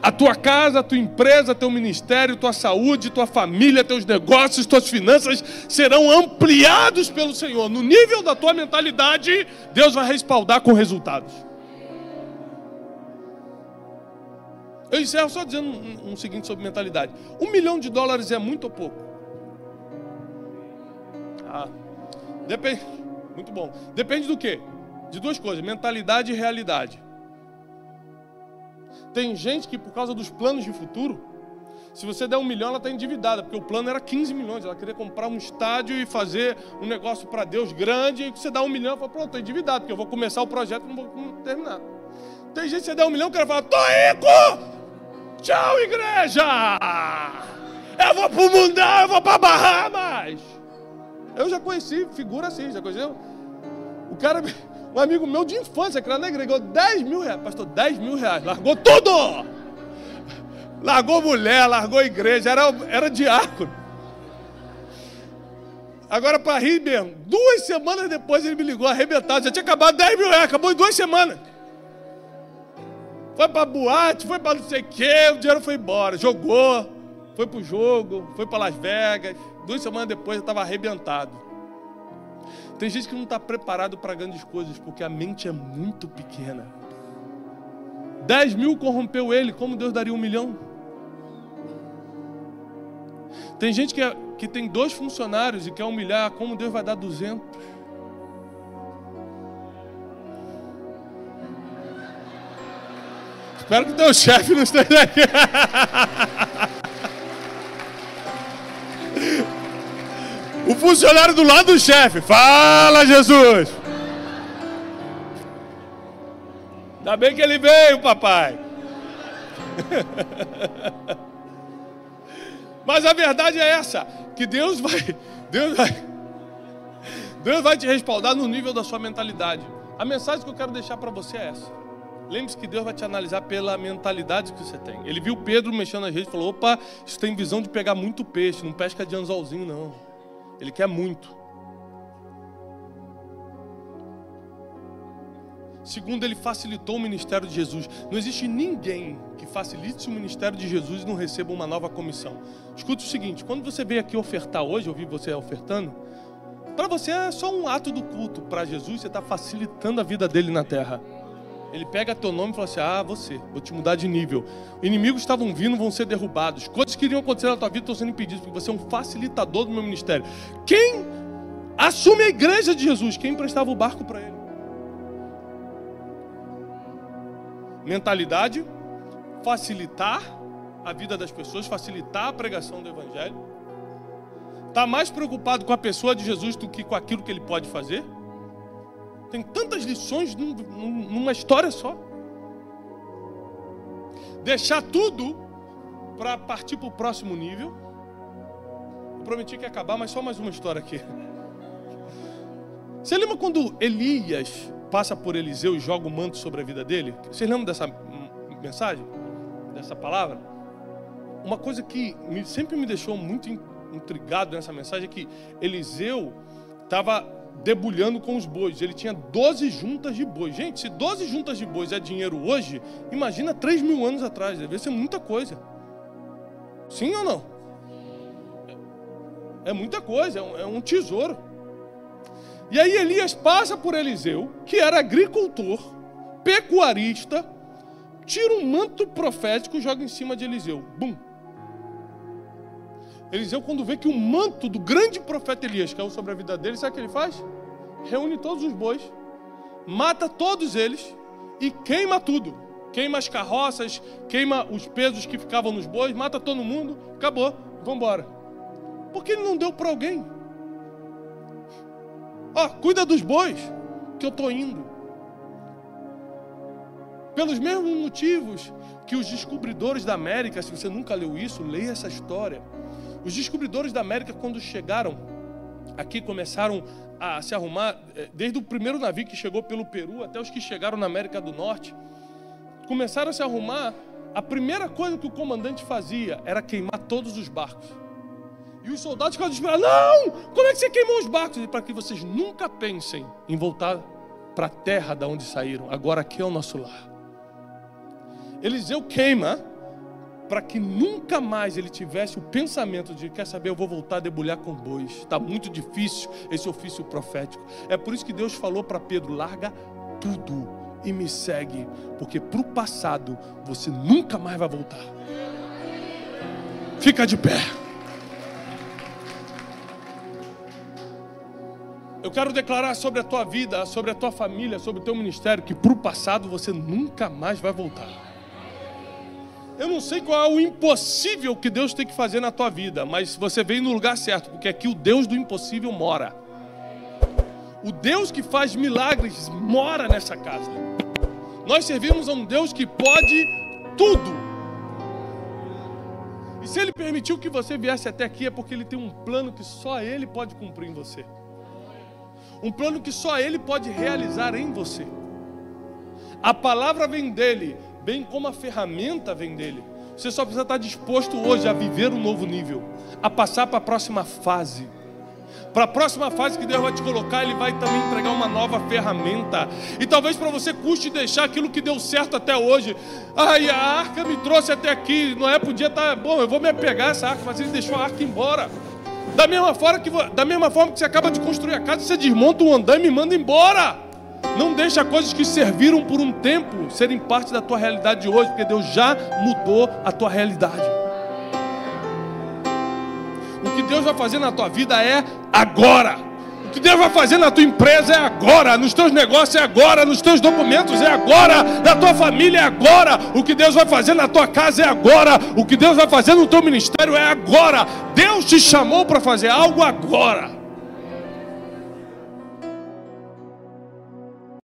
A tua casa, a tua empresa, teu ministério, tua saúde, tua família, teus negócios, tuas finanças serão ampliados pelo Senhor. No nível da tua mentalidade, Deus vai respaldar com resultados. Eu encerro só dizendo um seguinte sobre mentalidade. $1 milhão é muito ou pouco? Depende. Muito bom. Depende do quê? De duas coisas, mentalidade e realidade. Tem gente que por causa dos planos de futuro, se você der $1 milhão, ela está endividada, porque o plano era 15 milhões. Ela queria comprar um estádio e fazer um negócio para Deus grande, e você dá $1 milhão, fala, pronto, estou endividado, porque eu vou começar o projeto e não vou terminar. Tem gente que você der $1 milhão, o cara fala, tô rico! Tchau, igreja! Eu vou pro mundão, eu vou pra Bahamas! Eu já conheci figura assim, já conheceu? O cara, um amigo meu de infância, que era na igreja, ganhou R$10 mil, pastor, R$10 mil, largou tudo! Largou mulher, largou igreja, era diácono. Agora, para rir mesmo, 2 semanas depois ele me ligou, arrebentado, já tinha acabado R$10 mil, acabou em 2 semanas. Foi pra boate, foi pra não sei o quê, o dinheiro foi embora, jogou, foi pro jogo, foi pra Las Vegas. 2 semanas depois eu estava arrebentado. Tem gente que não está preparado para grandes coisas, porque a mente é muito pequena. 10 mil corrompeu ele, como Deus daria 1 milhão? Tem gente que tem 2 funcionários e quer humilhar, como Deus vai dar 200? Espero que o teu chefe não esteja aqui. O funcionário do lado do chefe. Fala, Jesus. Ainda bem que ele veio, papai. Mas a verdade é essa, que Deus vai te respaldar no nível da sua mentalidade. A mensagem que eu quero deixar para você é essa. Lembre-se que Deus vai te analisar pela mentalidade que você tem. Ele viu Pedro mexendo nas redes e falou, opa, isso tem visão de pegar muito peixe, não pesca de anzolzinho não. Ele quer muito. Segundo, ele facilitou o ministério de Jesus. Não existe ninguém que facilite o ministério de Jesus e não receba uma nova comissão. Escute o seguinte, quando você veio aqui ofertar hoje, eu vi você ofertando, para você é só um ato do culto. Para Jesus, você está facilitando a vida dele na terra. Ele pega teu nome e fala assim, você, vou te mudar de nível. Inimigos estavam vindo, vão ser derrubados. Coisas que iriam acontecer na tua vida estão sendo impedidas, porque você é um facilitador do meu ministério. Quem assume a igreja de Jesus? Quem emprestava o barco para ele? Mentalidade, facilitar a vida das pessoas, facilitar a pregação do evangelho. Está mais preocupado com a pessoa de Jesus do que com aquilo que ele pode fazer? Tem tantas lições numa história só. Deixar tudo para partir para o próximo nível. Eu prometi que ia acabar, mas só mais uma história aqui. Você lembra quando Elias passa por Eliseu e joga o manto sobre a vida dele? Vocês lembram dessa mensagem? Dessa palavra? Uma coisa que sempre me deixou muito intrigado nessa mensagem é que Eliseu estava debulhando com os bois. Ele tinha 12 juntas de bois. Gente, se 12 juntas de bois é dinheiro hoje, imagina 3.000 anos atrás. Deve ser muita coisa. Sim ou não? É muita coisa, é um tesouro. E aí Elias passa por Eliseu, que era agricultor, pecuarista, tira um manto profético e joga em cima de Eliseu. Bum! Eliseu, quando vê que o manto do grande profeta Elias caiu sobre a vida dele, sabe o que ele faz? Reúne todos os bois, mata todos eles e queima tudo. Queima as carroças, queima os pesos que ficavam nos bois, mata todo mundo, acabou, vamos embora. Por que ele não deu para alguém? Cuida dos bois, que eu estou indo. Pelos mesmos motivos que os descobridores da América, se você nunca leu isso, leia essa história. Os descobridores da América, quando chegaram aqui, começaram a se arrumar, desde o primeiro navio que chegou pelo Peru até os que chegaram na América do Norte, começaram a se arrumar. A primeira coisa que o comandante fazia era queimar todos os barcos. E os soldados ficavam desesperados. Não! Como é que você queimou os barcos? Para que vocês nunca pensem em voltar para a terra da onde saíram. Agora aqui é o nosso lar. Eliseu queima para que nunca mais ele tivesse o pensamento de, quer saber, eu vou voltar a debulhar com bois. Está muito difícil esse ofício profético. É por isso que Deus falou para Pedro, larga tudo e me segue, porque para o passado você nunca mais vai voltar. Fica de pé. Eu quero declarar sobre a tua vida, sobre a tua família, sobre o teu ministério, que para o passado você nunca mais vai voltar. Eu não sei qual é o impossível que Deus tem que fazer na tua vida, mas você veio no lugar certo, porque aqui o Deus do impossível mora. O Deus que faz milagres mora nessa casa. Nós servimos a um Deus que pode tudo. E se Ele permitiu que você viesse até aqui, é porque Ele tem um plano que só Ele pode cumprir em você. Um plano que só Ele pode realizar em você. A palavra vem dEle, bem como a ferramenta vem dEle. Você só precisa estar disposto hoje a viver um novo nível, a passar para a próxima fase. Para a próxima fase que Deus vai te colocar, Ele vai também entregar uma nova ferramenta. E talvez para você custe deixar aquilo que deu certo até hoje. Ai, a arca me trouxe até aqui, Noé podia estar, bom, eu vou me apegar a essa arca, mas ele deixou a arca embora. Da mesma forma que você acaba de construir a casa, você desmonta um andaime e manda embora. Não deixa coisas que serviram por um tempo serem parte da tua realidade de hoje, porque Deus já mudou a tua realidade. O que Deus vai fazer na tua vida é agora. O que Deus vai fazer na tua empresa é agora. Nos teus negócios é agora. Nos teus documentos é agora. Na tua família é agora. O que Deus vai fazer na tua casa é agora. O que Deus vai fazer no teu ministério é agora. Deus te chamou para fazer algo agora.